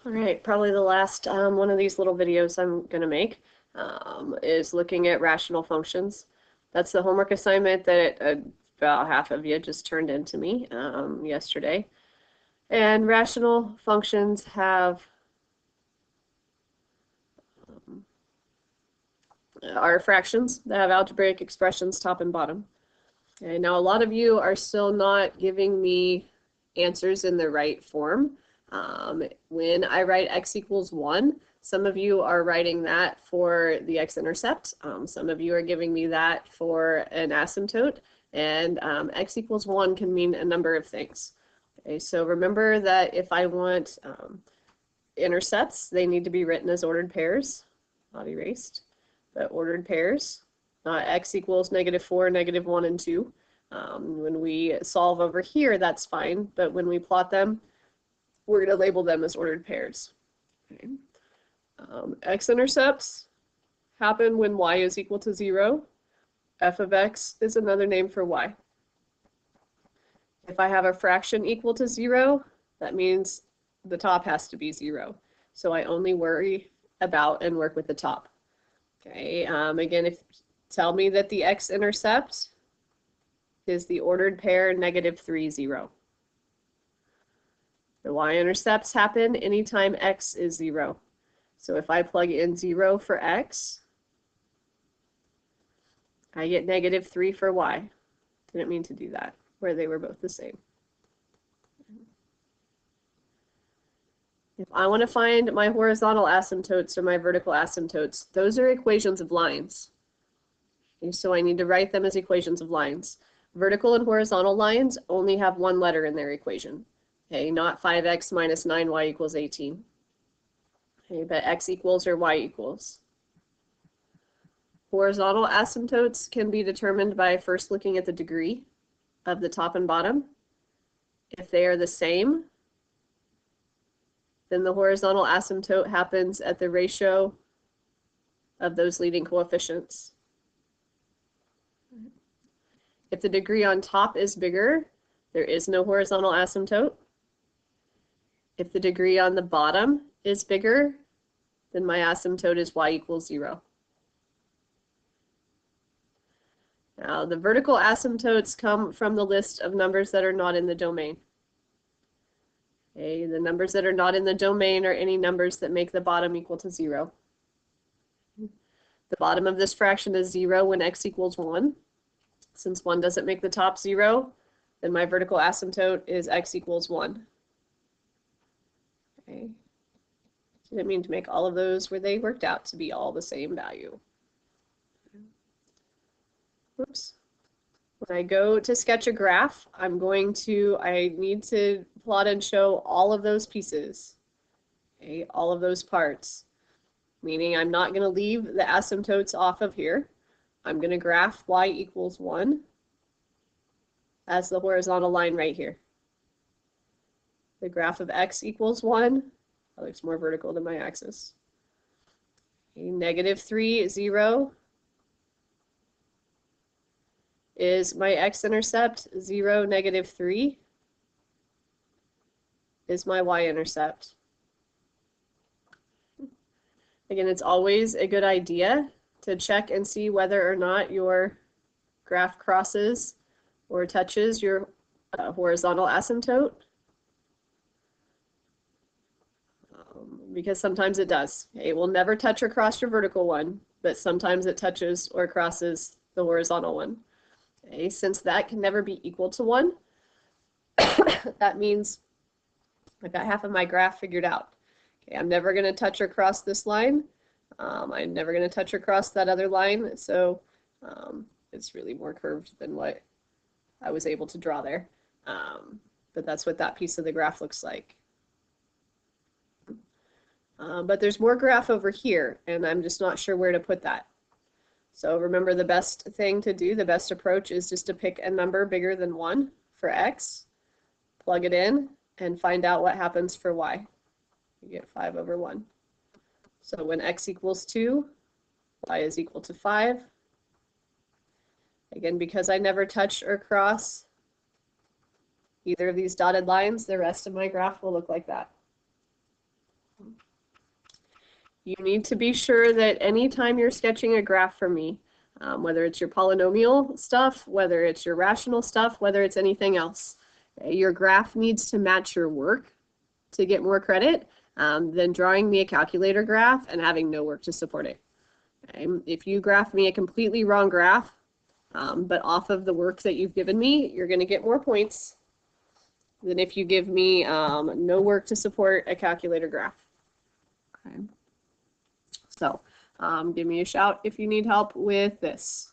All right, probably the last one of these little videos I'm going to make is looking at rational functions. That's the homework assignment that about half of you just turned in to me yesterday. And rational functions have are fractions that have algebraic expressions top and bottom. Okay, now a lot of you are still not giving me answers in the right form. When I write x equals 1, some of you are writing that for the x-intercept. Some of you are giving me that for an asymptote. And x equals 1 can mean a number of things. Okay, so remember that if I want intercepts, they need to be written as ordered pairs, not erased, but ordered pairs. X equals -4, -1, and 2. When we solve over here, that's fine, but when we plot them, we're going to label them as ordered pairs. Okay. X-intercepts happen when y is equal to 0. F of x is another name for y. If I have a fraction equal to 0, that means the top has to be 0. So I only worry about and work with the top. Okay, again, if tell me that the x-intercept is the ordered pair -3, 0. The y-intercepts happen anytime x is 0. So if I plug in 0 for x, I get -3 for y. Didn't mean to do that, where they were both the same. If I want to find my horizontal asymptotes or my vertical asymptotes, those are equations of lines. Okay, so I need to write them as equations of lines. Vertical and horizontal lines only have one letter in their equation. Okay, not 5x minus 9y equals 18. Okay, but x equals or y equals. Horizontal asymptotes can be determined by first looking at the degree of the top and bottom. If they are the same, then the horizontal asymptote happens at the ratio of those leading coefficients. If the degree on top is bigger, there is no horizontal asymptote. If the degree on the bottom is bigger, then my asymptote is y equals 0. Now, the vertical asymptotes come from the list of numbers that are not in the domain. Okay, the numbers that are not in the domain are any numbers that make the bottom equal to 0. The bottom of this fraction is 0 when x equals 1. Since 1 doesn't make the top 0, then my vertical asymptote is x equals 1. Okay. Didn't mean to make all of those where they worked out to be all the same value. Whoops. When I go to sketch a graph, I need to plot and show all of those pieces, okay, all of those parts, meaning I'm not going to leave the asymptotes off of here. I'm going to graph y equals 1 as the horizontal line right here. The graph of x equals 1, that looks more vertical than my axis. Okay, -3, 0. Is my x-intercept 0, -3? Is my y-intercept? Again, it's always a good idea to check and see whether or not your graph crosses or touches your horizontal asymptote, because sometimes it does. It will never touch or cross your vertical one, but sometimes it touches or crosses the horizontal one. Okay, since that can never be equal to 1, that means I've got half of my graph figured out. Okay, I'm never going to touch or cross this line. I'm never going to touch or cross that other line, so it's really more curved than what I was able to draw there. But that's what that piece of the graph looks like. But there's more graph over here, and I'm just not sure where to put that. So remember, the best thing to do, the best approach is just to pick a number bigger than 1 for x, plug it in, and find out what happens for y. You get 5 over 1. So when x equals 2, y is equal to 5. Again, because I never touch or cross either of these dotted lines, the rest of my graph will look like that. You need to be sure that anytime you're sketching a graph for me, whether it's your polynomial stuff, whether it's your rational stuff, whether it's anything else, your graph needs to match your work to get more credit than drawing me a calculator graph and having no work to support it. Okay? If you graph me a completely wrong graph, but off of the work that you've given me, you're going to get more points than if you give me no work to support a calculator graph. Okay. So give me a shout if you need help with this.